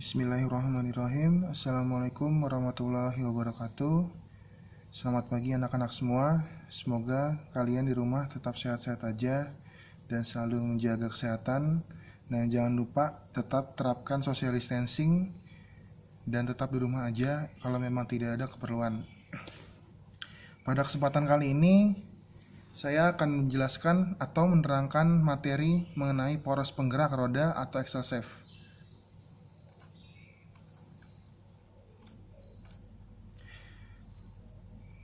Bismillahirrahmanirrahim. Assalamualaikum warahmatullahi wabarakatuh. Selamat pagi anak-anak semua. Semoga kalian di rumah tetap sehat-sehat aja dan selalu menjaga kesehatan. Nah, jangan lupa tetap terapkan social distancing dan tetap di rumah aja kalau memang tidak ada keperluan. Pada kesempatan kali ini saya akan menjelaskan atau menerangkan materi mengenai poros penggerak roda atau axle shaft.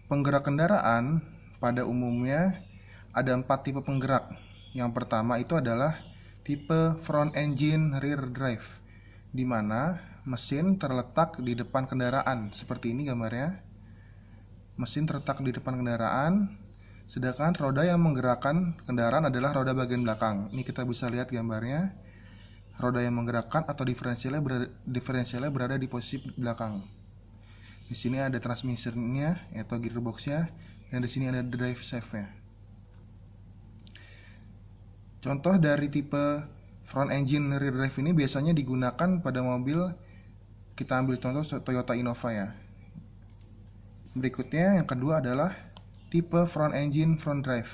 Penggerak kendaraan pada umumnya ada 4 tipe penggerak. Yang pertama itu adalah tipe front engine rear drive, di mana mesin terletak di depan kendaraan. Seperti ini gambarnya. Mesin terletak di depan kendaraan, sedangkan roda yang menggerakkan kendaraan adalah roda bagian belakang. Ini kita bisa lihat gambarnya. Roda yang menggerakkan atau diferensialnya berada di posisi belakang. Di sini ada transmissionnya atau gearboxnya, dan di sini ada drive shaft-nya. Contoh dari tipe front engine rear drive ini biasanya digunakan pada mobil. Kita ambil contoh Toyota Innova ya. Berikutnya yang kedua adalah tipe front engine front drive,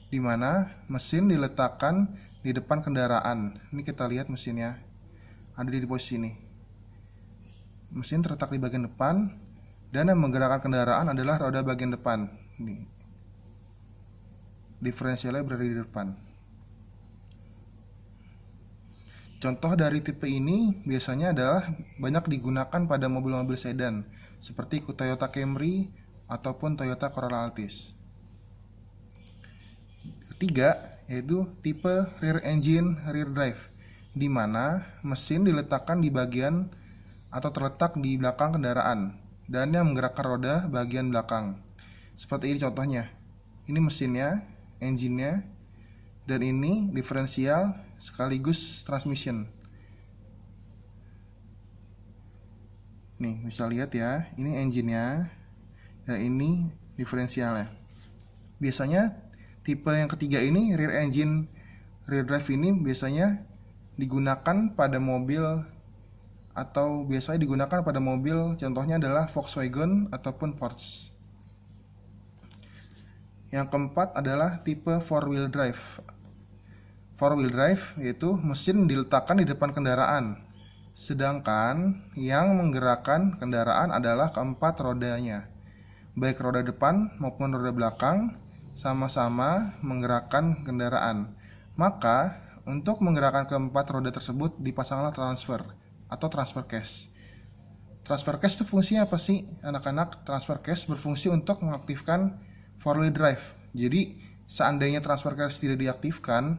di mana mesin diletakkan di depan kendaraan. Ini kita lihat mesinnya ada di posisi ini. Mesin terletak di bagian depan, dan yang menggerakkan kendaraan adalah roda bagian depan. Ini diferensialnya berada di depan. Contoh dari tipe ini biasanya adalah banyak digunakan pada mobil-mobil sedan seperti Toyota Camry ataupun Toyota Corolla Altis. Ketiga yaitu tipe rear engine rear drive, di mana mesin diletakkan di bagian atau terletak di belakang kendaraan dan yang menggerakkan roda bagian belakang. Seperti ini contohnya. Ini mesinnya, engine-nya, dan ini diferensial sekaligus transmission. Nih, bisa lihat ya, ini engine-nya dan ini diferensialnya. Biasanya tipe yang ketiga ini, rear engine rear drive ini biasanya digunakan pada mobil atau biasanya digunakan pada mobil, contohnya adalah Volkswagen ataupun Porsche. Yang keempat adalah tipe 4-wheel drive. 4-wheel drive yaitu mesin diletakkan di depan kendaraan, sedangkan yang menggerakkan kendaraan adalah keempat rodanya, baik roda depan maupun roda belakang sama-sama menggerakkan kendaraan. Maka untuk menggerakkan keempat roda tersebut dipasanglah transfer atau transfer case. Transfer case itu fungsinya apa sih anak-anak? Transfer case berfungsi untuk mengaktifkan 4-wheel drive. Jadi seandainya transfer case tidak diaktifkan,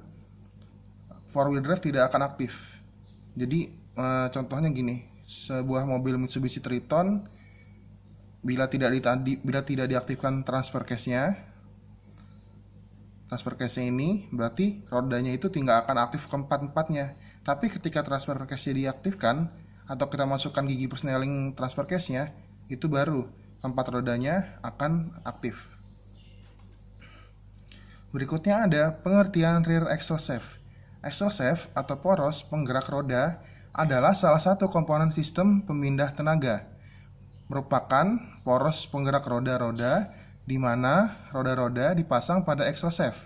4-wheel drive tidak akan aktif. Jadi contohnya gini, sebuah mobil Mitsubishi Triton bila tidak diaktifkan transfer case-nya, ini berarti rodanya itu tinggal akan aktif keempat-empatnya. Tapi ketika transfer case-nya diaktifkan atau kita masukkan gigi persneling transfer case-nya, itu baru keempat rodanya akan aktif. Berikutnya ada pengertian rear axle shaft. Axle shaft atau poros penggerak roda adalah salah satu komponen sistem pemindah tenaga. Merupakan poros penggerak roda-roda di mana roda-roda dipasang pada axle shaft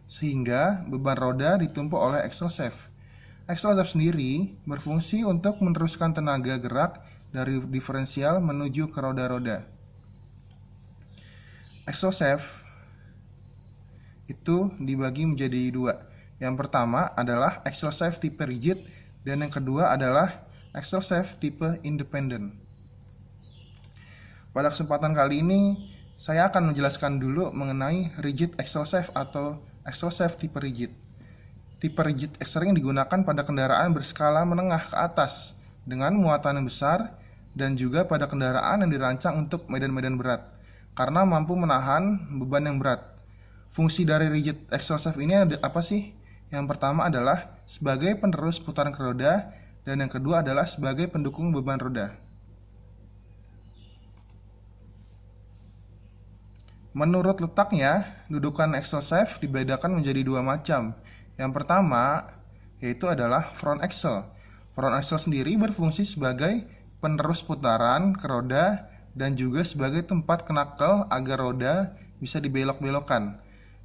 sehingga beban roda ditumpuk oleh axle shaft. Axle shaft sendiri berfungsi untuk meneruskan tenaga gerak dari diferensial menuju ke roda-roda. Axle shaft itu dibagi menjadi dua. Yang pertama adalah axle shaft tipe rigid dan yang kedua adalah axle shaft tipe independent. Pada kesempatan kali ini saya akan menjelaskan dulu mengenai rigid axle shaft atau axle shaft tipe rigid. Tipe rigid axle ring digunakan pada kendaraan berskala menengah ke atas dengan muatan yang besar dan juga pada kendaraan yang dirancang untuk medan-medan berat karena mampu menahan beban yang berat. Fungsi dari rigid axle shaft ini apa sih? Yang pertama adalah sebagai penerus putaran roda dan yang kedua adalah sebagai pendukung beban roda. Menurut letaknya, dudukan axle shaft dibedakan menjadi dua macam. Yang pertama yaitu adalah front axle. Front axle sendiri berfungsi sebagai penerus putaran ke roda dan juga sebagai tempat knuckle agar roda bisa dibelok-belokkan.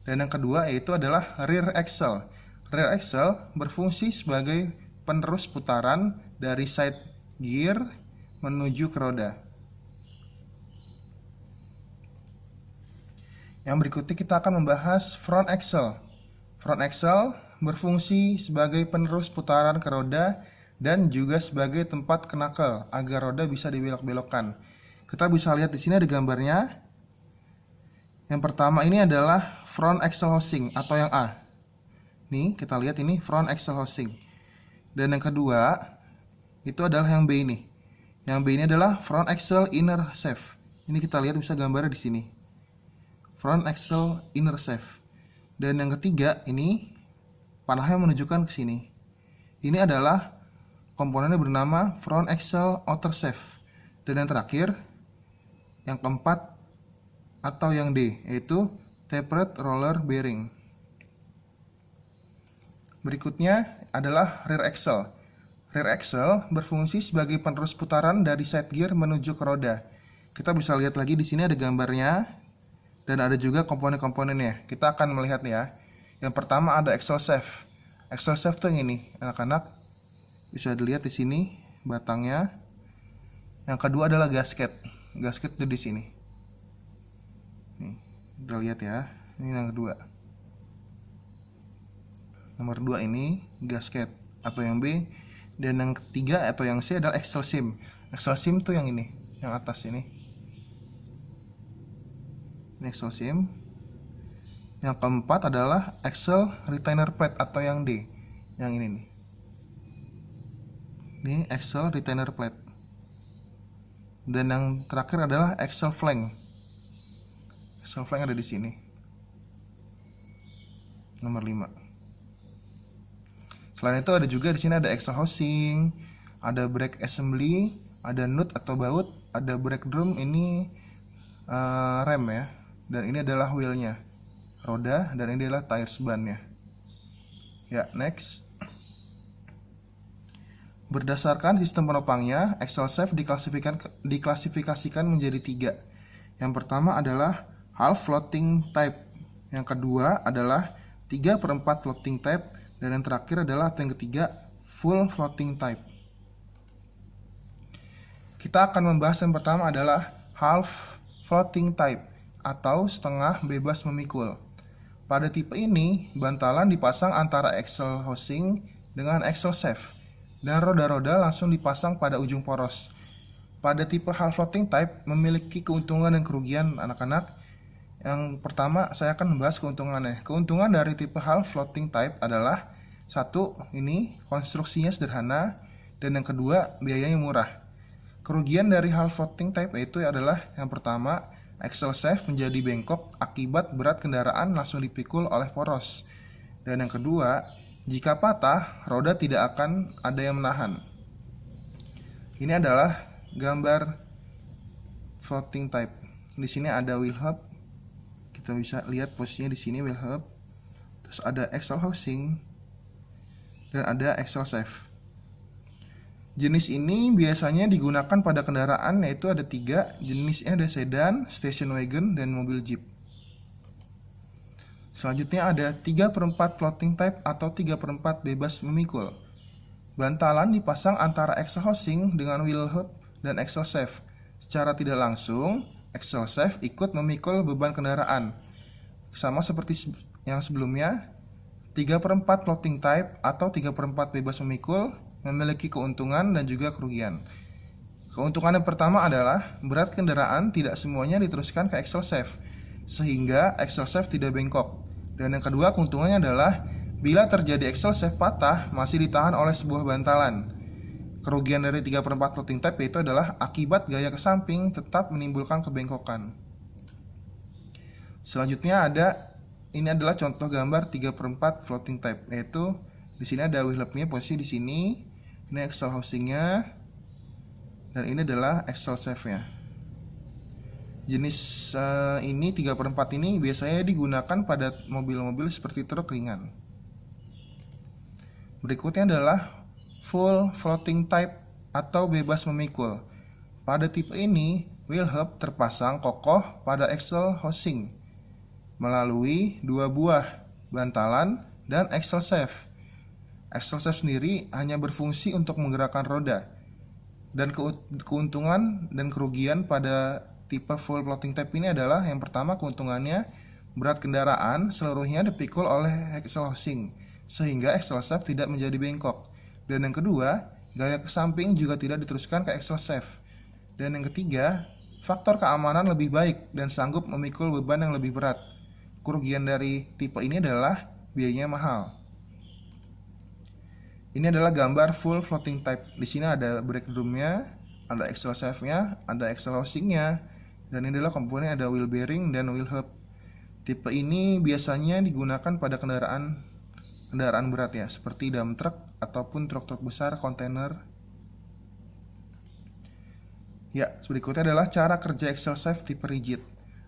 Dan yang kedua yaitu adalah rear axle. Rear axle berfungsi sebagai penerus putaran dari side gear menuju ke roda. Yang berikutnya kita akan membahas front axle. Front axle berfungsi sebagai penerus putaran ke roda dan juga sebagai tempat knuckle agar roda bisa dibelok-belokkan. Kita bisa lihat di sini ada gambarnya. Yang pertama ini adalah front axle housing atau yang A. Nih, kita lihat ini front axle housing. Dan yang kedua itu adalah yang B ini. Yang B ini adalah front axle inner sheath. Ini kita lihat bisa gambarnya di sini. Front axle inner sheath. Dan yang ketiga ini panahnya menunjukkan ke sini. Ini adalah komponennya bernama front axle outer sheath. Dan yang terakhir yang keempat atau yang D yaitu tapered roller bearing. Berikutnya adalah rear axle. Rear axle berfungsi sebagai penerus putaran dari side gear menuju ke roda. Kita bisa lihat lagi di sini ada gambarnya. Dan ada juga komponen-komponennya. Kita akan melihat ya. Yang pertama ada axle shaft. Axle shaft tuh yang ini, anak-anak bisa dilihat di sini batangnya. Yang kedua adalah gasket. Gasket itu di sini. Nih, kita lihat ya. Ini yang kedua. Nomor 2 ini gasket atau yang B. Dan yang ketiga atau yang C adalah axle seam. Axle seam tuh yang ini, yang atas ini. Ini axle seam. Yang keempat adalah axle retainer plate atau yang D. Yang ini nih. Ini axle retainer plate. Dan yang terakhir adalah axle flank. Axle flank ada di sini. Nomor 5. Selain itu ada juga di sini ada axle housing, ada brake assembly, ada nut atau baut, ada brake drum, ini rem ya. Dan ini adalah wheelnya, roda, dan ini adalah tires bannya. Ya, next. Berdasarkan sistem penopangnya, axle shaft diklasifikasikan menjadi 3. Yang pertama adalah half floating type. Yang kedua adalah 3/4 floating type. Dan yang terakhir adalah yang ketiga, full floating type. Kita akan membahas yang pertama adalah half floating type atau setengah bebas memikul. Pada tipe ini, bantalan dipasang antara axle housing dengan axle shaft dan roda-roda langsung dipasang pada ujung poros. Pada tipe half floating type memiliki keuntungan dan kerugian anak-anak. Yang pertama saya akan membahas keuntungannya. Keuntungan dari tipe half floating type adalah satu, ini konstruksinya sederhana, dan yang kedua biayanya murah. Kerugian dari half floating type itu adalah yang pertama, axle shaft menjadi bengkok akibat berat kendaraan langsung dipikul oleh poros. Dan yang kedua, jika patah, roda tidak akan ada yang menahan. Ini adalah gambar floating type. Di sini ada wheel hub. Kita bisa lihat posisinya di sini wheel hub. Terus ada axle housing dan ada axle shaft. Jenis ini biasanya digunakan pada kendaraan yaitu ada 3. Jenisnya ada sedan, station wagon, dan mobil jeep. Selanjutnya ada 3/4 floating type atau 3/4 bebas memikul. Bantalan dipasang antara axle housing dengan wheel hub dan axle shaft. Secara tidak langsung, axle shaft ikut memikul beban kendaraan. Sama seperti yang sebelumnya, 3/4 floating type atau 3/4 bebas memikul memiliki keuntungan dan juga kerugian. Keuntungan yang pertama adalah berat kendaraan tidak semuanya diteruskan ke axle shaft, sehingga axle shaft tidak bengkok. Dan yang kedua keuntungannya adalah bila terjadi axle shaft patah masih ditahan oleh sebuah bantalan. Kerugian dari 3/4 floating type itu adalah akibat gaya ke samping tetap menimbulkan kebengkokan. Selanjutnya ini adalah contoh gambar 3/4 floating type, yaitu di sini ada wheel hubnya posisi di sini. Ini axle housingnya, dan ini adalah axle shaftnya. Jenis ini 3/4 ini biasanya digunakan pada mobil-mobil seperti truk ringan. Berikutnya adalah full floating type atau bebas memikul. Pada tipe ini, wheel hub terpasang kokoh pada axle housing melalui 2 buah bantalan dan axle shaft. Axle shaft sendiri hanya berfungsi untuk menggerakkan roda. Dan keuntungan dan kerugian pada tipe full floating type ini adalah yang pertama, keuntungannya berat kendaraan seluruhnya dipikul oleh axle housing sehingga axle shaft tidak menjadi bengkok. Dan yang kedua, gaya ke samping juga tidak diteruskan ke axle shaft. Dan yang ketiga, faktor keamanan lebih baik dan sanggup memikul beban yang lebih berat. Kerugian dari tipe ini adalah biayanya mahal. Ini adalah gambar full floating type. Di sini ada brake drumnya, ada axle shaftnya, ada axle housingnya, dan ini adalah komponen, ada wheel bearing dan wheel hub. Tipe ini biasanya digunakan pada kendaraan berat ya, seperti dump truck ataupun truk-truk besar kontainer. Ya, berikutnya adalah cara kerja axle shaft tipe rigid.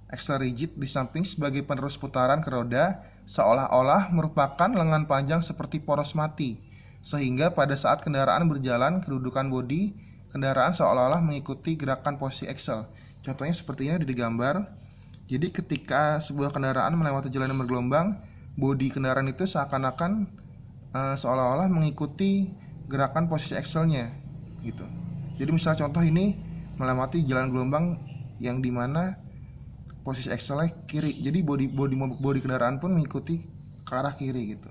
Axle rigid di samping sebagai penerus putaran ke roda, seolah-olah merupakan lengan panjang seperti poros mati, sehingga pada saat kendaraan berjalan, kedudukan bodi kendaraan seolah-olah mengikuti gerakan posisi axle. Contohnya seperti ini di gambar. Jadi ketika sebuah kendaraan melewati jalan yang bergelombang, bodi kendaraan itu seakan-akan seolah-olah mengikuti gerakan posisi axle-nya gitu. Jadi misal contoh ini melewati jalan gelombang yang dimana posisi axle-nya kiri, jadi bodi kendaraan pun mengikuti ke arah kiri gitu.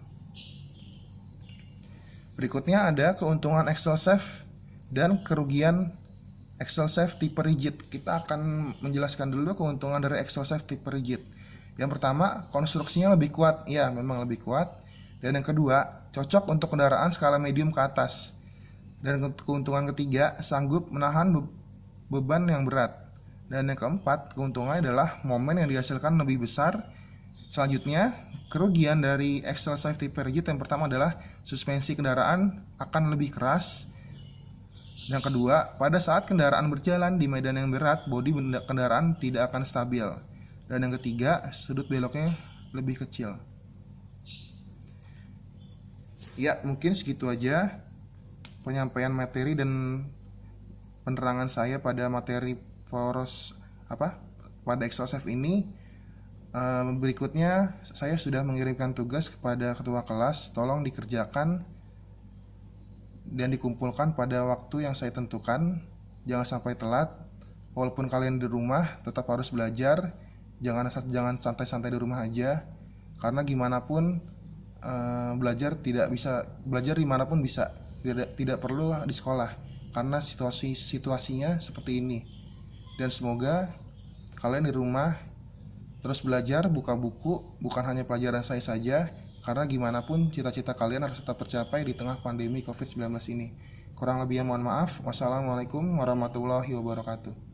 Berikutnya ada keuntungan axle shaft dan kerugian axle shaft tipe rigid. Kita akan menjelaskan dulu keuntungan dari axle shaft tipe rigid. Yang pertama, konstruksinya lebih kuat. Ya, memang lebih kuat. Dan yang kedua, cocok untuk kendaraan skala medium ke atas. Dan keuntungan ketiga, sanggup menahan beban yang berat. Dan yang keempat, keuntungannya adalah momen yang dihasilkan lebih besar. Selanjutnya, kerugian dari axle shaft tipe rigid yang pertama adalah suspensi kendaraan akan lebih keras. Yang kedua, pada saat kendaraan berjalan di medan yang berat, bodi kendaraan tidak akan stabil. Dan yang ketiga, sudut beloknya lebih kecil. Ya, mungkin segitu aja penyampaian materi dan penerangan saya pada materi pada axle shaft ini. Berikutnya saya sudah mengirimkan tugas kepada ketua kelas, tolong dikerjakan dan dikumpulkan pada waktu yang saya tentukan. Jangan sampai telat. Walaupun kalian di rumah tetap harus belajar. Jangan santai-santai di rumah aja. Karena gimana pun belajar dimanapun bisa. Tidak perlu di sekolah. Karena situasinya seperti ini. Dan semoga kalian di rumah terus belajar, buka buku, bukan hanya pelajaran saya saja, karena gimana pun cita-cita kalian harus tetap tercapai di tengah pandemi COVID-19 ini. Kurang lebihnya mohon maaf. Wassalamualaikum warahmatullahi wabarakatuh.